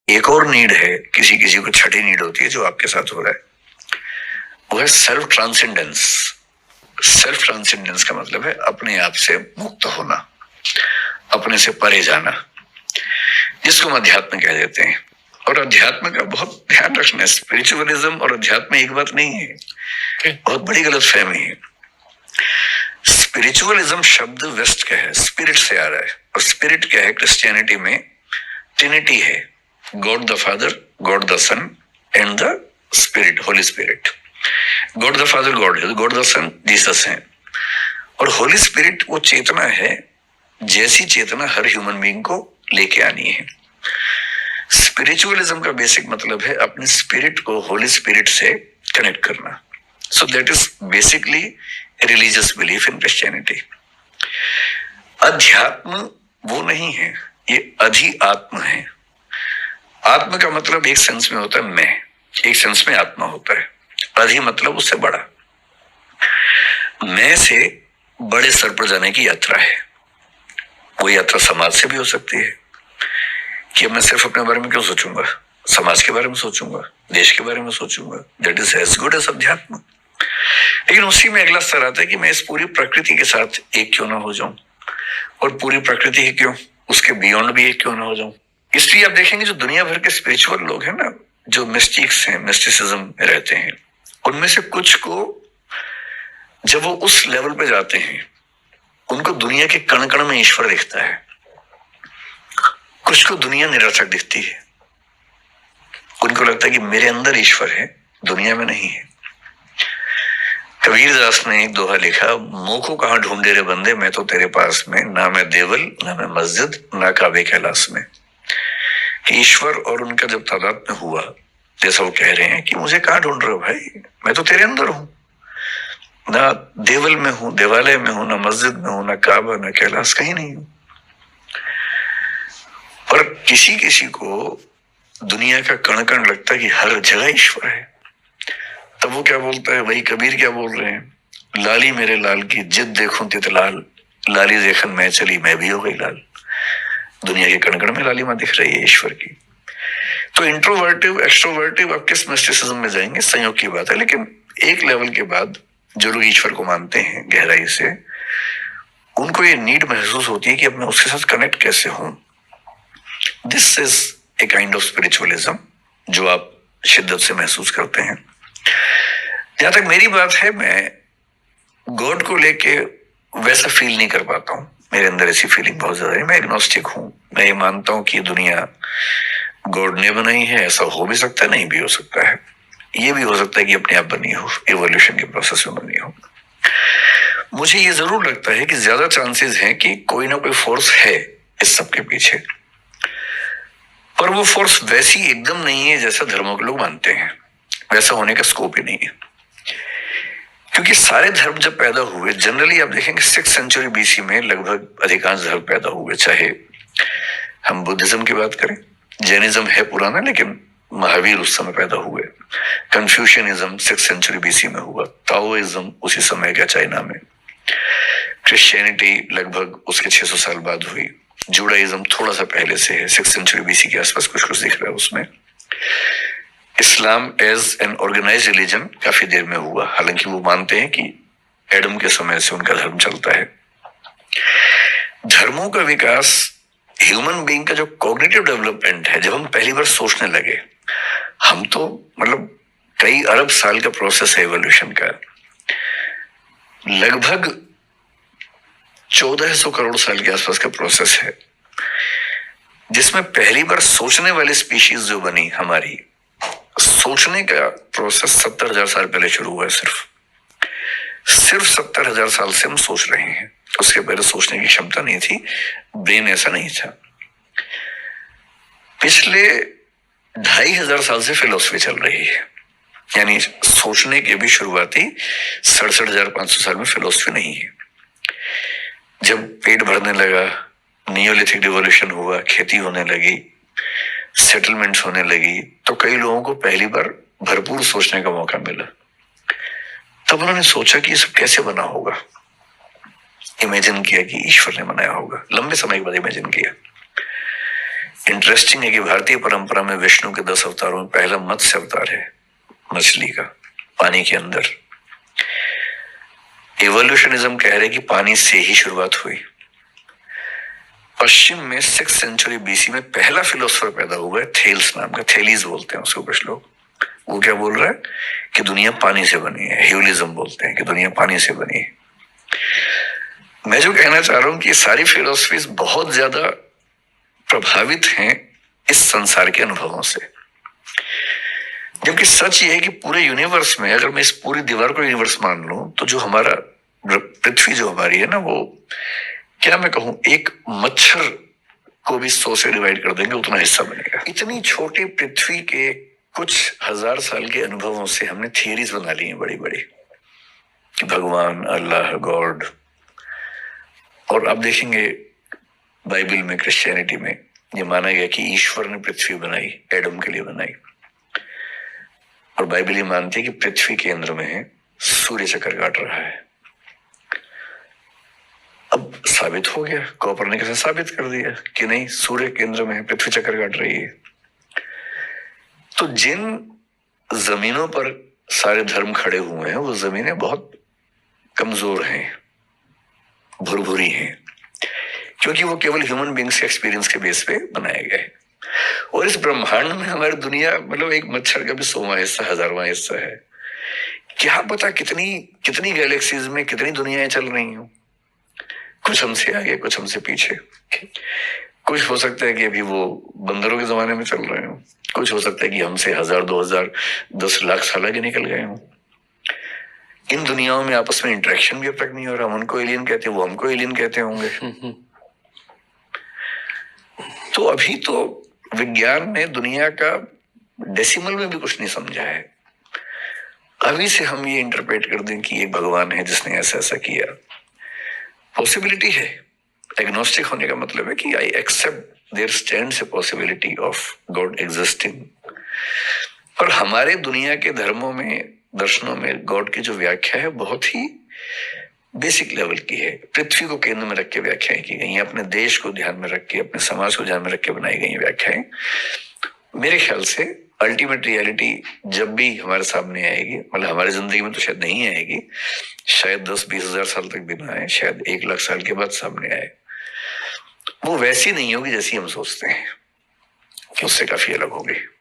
एक और नीड है, किसी किसी को छठी नीड होती है, जो आपके साथ हो रहा है, वो है सेल्फ ट्रांसेंडेंस। सेल्फ ट्रांसेंडेंस का मतलब है अपने आप से मुक्त होना, अपने से परे जाना, जिसको हम अध्यात्म कह देते हैं। और अध्यात्म का बहुत ध्यान रखना है, स्पिरिचुअलिज्म और अध्यात्म एक बात नहीं है, बहुत बड़ी गलतफहमी है। स्पिरिचुअलिज्म शब्द वेस्ट का है, स्पिरिट से आ रहा है, और स्पिरिट क्या है? क्रिश्चियनिटी में ट्रिनिटी है, God the father, God the son and the spirit, holy spirit. God the father God है, गॉड द सन जीसस है, और होली स्पिरिट वो चेतना है जैसी चेतना हर ह्यूमन बीइंग को लेके आनी है। स्पिरिचुअलिज्म का बेसिक मतलब है अपने स्पिरिट को होली स्पिरिट से कनेक्ट करना। So that is basically religious belief in Christianity. अध्यात्म वो नहीं है, ये अधिआत्म है। आत्म का मतलब एक सेंस में होता है मैं, एक सेंस में आत्मा होता है। अधि मतलब उससे बड़ा, मैं से बड़े स्तर पर जाने की यात्रा है। वो यात्रा समाज से भी हो सकती है कि मैं सिर्फ अपने बारे में क्यों सोचूंगा, समाज के बारे में सोचूंगा, देश के बारे में सोचूंगा। That is as good as अध्यात्म। लेकिन उसी में अगला स्तर आता है कि मैं इस पूरी प्रकृति के साथ एक क्यों ना हो जाऊं, और पूरी प्रकृति ही क्यों, उसके बियॉन्ड भी एक क्यों ना हो जाऊं। इसलिए आप देखेंगे जो दुनिया भर के स्पिरिचुअल लोग हैं ना, जो मिस्टिक्स हैं, मिस्टिसिज्म में रहते हैं, उनमें से कुछ को जब वो उस लेवल पे जाते हैं, उनको दुनिया के कण कण में ईश्वर दिखता है, कुछ को दुनिया निरर्थक दिखती है। उनको लगता है कि मेरे अंदर ईश्वर है, दुनिया में नहीं है। कबीरदास ने एक दोहा लिखा, मुंह को कहां ढूंढे रे बंदे, मैं तो तेरे पास में, ना मैं देवल ना मैं मस्जिद ना काबे कैलाश में। ईश्वर और उनका जब तादाद में हुआ, जैसा वो कह रहे हैं कि मुझे कहां ढूंढ रहे हो भाई, मैं तो तेरे अंदर हूं, ना देवल में हूं, देवालय में हूं, ना मस्जिद में हूं, ना काबा ना कैलाश, कहीं नहीं हूं। पर किसी किसी को दुनिया का कण कण लगता है कि हर जगह ईश्वर है। तब वो क्या बोलता है, वही कबीर क्या बोल रहे हैं, लाली मेरे लाल की जिद देखूं तित लाल, लाली देखन मैं चली मैं भी हो गई लाल। दुनिया के कण कण में लालिमा दिख रही है ईश्वर की। तो इंट्रोवर्टिव एक्सट्रोवर्टिव आप किस मिस्टिसिज्म में जाएंगे, संयोग की बात है। लेकिन एक लेवल के बाद जो लोग ईश्वर को मानते हैं गहराई से, उनको ये नीड महसूस होती है कि अब मैं उसके साथ कनेक्ट कैसे हूं। This is a kind of spiritualism जो आप शिद्दत से महसूस करते हैं। जहां तक मेरी बात है, मैं गॉड को लेके वैसा फील नहीं कर पाता हूं, मेरे अंदर ऐसी फीलिंग बहुत ज्यादा है। मैं एग्नोस्टिक हूं, मैं ये मानता हूं कि दुनिया गॉड ने बनाई है, ऐसा हो भी सकता है, नहीं भी हो सकता है। ये भी हो सकता है कि अपने आप बनी हो, इवोल्यूशन के प्रोसेस में बनी हो। मुझे ये जरूर लगता है कि ज्यादा चांसेस हैं कि कोई ना कोई फोर्स है इस सब के पीछे, पर वो फोर्स वैसी एकदम नहीं है जैसा धर्मों के लोग मानते हैं। वैसा होने का स्कोप ही नहीं है, क्योंकि सारे धर्म जब पैदा हुए, जनरली आप देखेंगे 6th सेंचुरी बीसी में लगभग अधिकांश धर्म पैदा हुए। चाहे हम बुद्धिज्म की बात करें, जैनिज्म है पुराना, लेकिन महावीर उस समय पैदा हुए। कन्फ्यूशनिज्म 6th सेंचुरी बीसी में हुआ, ताओइज्म उसी समय का चाइना में, क्रिश्चियनिटी लगभग उसके 600 साल बाद हुई, जुडाइज्म थोड़ा सा पहले से है, 6th सेंचुरी बीसी के आसपास कुछ कुछ दिख रहा है उसमें। Islam as an organised religion काफी देर में हुआ, हालांकि वो मानते हैं कि एडम के समय से उनका धर्म चलता है। धर्मों का विकास, ह्यूमन बीइंग का जो कॉग्निटिव डेवलपमेंट है, जब हम पहली बार सोचने लगे, हम तो मतलब कई अरब साल का प्रोसेस है एवोल्यूशन का, लगभग 1400 करोड़ साल के आसपास का प्रोसेस है, जिसमें पहली बार सोचने वाली स्पीशीज जो बनी हमारी, सोचने का प्रोसेस 70,000 साल पहले शुरू हुआ है। सिर्फ 70,000 साल से हम सोच रहे हैं। उसके पहले सोचने की क्षमता नहीं थी, ब्रेन ऐसा नहीं था। पिछले 2,500 साल से फिलोसफी चल रही है, यानी सोचने के भी शुरुआती 67,500 साल में फिलोसफी नहीं है। जब पेट भरने लगा, नियोलिथिक रिवॉल्यूशन हुआ, खेती होने लगी, सेटलमेंट्स होने लगी, तो कई लोगों को पहली बार भरपूर सोचने का मौका मिला। तब उन्होंने सोचा कि ये सब कैसे बना होगा, इमेजिन किया कि ईश्वर ने बनाया होगा। लंबे समय के बाद इमेजिन किया। इंटरेस्टिंग है कि भारतीय परंपरा में विष्णु के 10 अवतारों में पहला मत्स्य अवतार है, मछली का, पानी के अंदर। एवोल्यूशनिज्म कह रहे कि पानी से ही शुरुआत हुई। पश्चिम में 6th सेंचुरी बीसी में पहला फिलोसफर पैदा हुआ है, थेल्स नाम का, थेलीज बोलते हैं उसको कुछ लोग। वो क्या बोल रहा है कि दुनिया पानी से बनी है। ह्यूलिज्म बोलते हैं कि दुनिया पानी से बनी है। मैं जो कहना चाह रहा हूं कि सारी फिलोसफीज बहुत ज्यादा प्रभावित हैं इस संसार के अनुभवों से, जबकि सच ये है कि पूरे यूनिवर्स में, अगर मैं इस पूरी दीवार को यूनिवर्स मान लूं, तो जो हमारा पृथ्वी जो हमारी है ना, वो क्या मैं कहूं, एक मच्छर को भी 100 से डिवाइड कर देंगे उतना हिस्सा बनेगा। इतनी छोटी पृथ्वी के कुछ हजार साल के अनुभवों से हमने थियरीज बना ली हैं बड़ी बड़ी, कि भगवान, अल्लाह, गॉड। और अब देखेंगे बाइबल में, क्रिश्चियनिटी में ये माना गया कि ईश्वर ने पृथ्वी बनाई, एडम के लिए बनाई। और बाइबल ये मानती है कि पृथ्वी केंद्र में है, सूर्य चक्कर काट रहा है। अब साबित हो गया, कोपरनिकस ने साबित कर दिया कि नहीं, सूर्य केंद्र में है, पृथ्वी चक्कर काट रही है। तो जिन जमीनों पर सारे धर्म खड़े हुए हैं, वो जमीनें बहुत कमजोर हैं, भुरभुरी हैं, क्योंकि वो केवल ह्यूमन बींग्स के एक्सपीरियंस के बेस पे बनाए गए। और इस ब्रह्मांड में हमारी दुनिया मतलब एक मच्छर का भी 100वां हिस्सा, 1000वां हिस्सा है। क्या पता कितनी कितनी गैलेक्सीज में कितनी दुनियाएं चल रही हो, कुछ हमसे आगे, कुछ हमसे पीछे। कुछ हो सकता है कि अभी वो बंदरों के जमाने में चल रहे हो, कुछ हो सकता है कि हमसे 1000, 2000, 10 लाख साल आगे निकल गए हो। इन दुनियाओं में आपस में इंटरेक्शन भी अब तक नहीं हो रहा। हम उनको एलियन कहते हैं, वो हमको एलियन कहते होंगे। तो अभी तो विज्ञान ने दुनिया का डेसिमल में भी कुछ नहीं समझा है। अभी से हम ये इंटरप्रेट कर दें कि एक भगवान है जिसने ऐसा ऐसा किया, पॉसिबिलिटी है। एग्नोस्टिक होने का मतलब है कि I accept there stands a possibility of God existing. पर हमारे दुनिया के धर्मों में, दर्शनों में गॉड की जो व्याख्या है बहुत ही बेसिक लेवल की है। पृथ्वी को केंद्र में रख के व्याख्याएं की गई हैं, अपने देश को ध्यान में रख के, अपने समाज को ध्यान में रख के बनाई गई व्याख्याएं। मेरे ख्याल से अल्टीमेट रियलिटी जब भी हमारे सामने आएगी, मतलब हमारी जिंदगी में तो शायद नहीं आएगी, शायद 10-20 हजार साल तक भी ना आए, शायद 1 लाख साल के बाद सामने आए, वो वैसी नहीं होगी जैसी हम सोचते हैं, कि उससे काफी अलग होगी।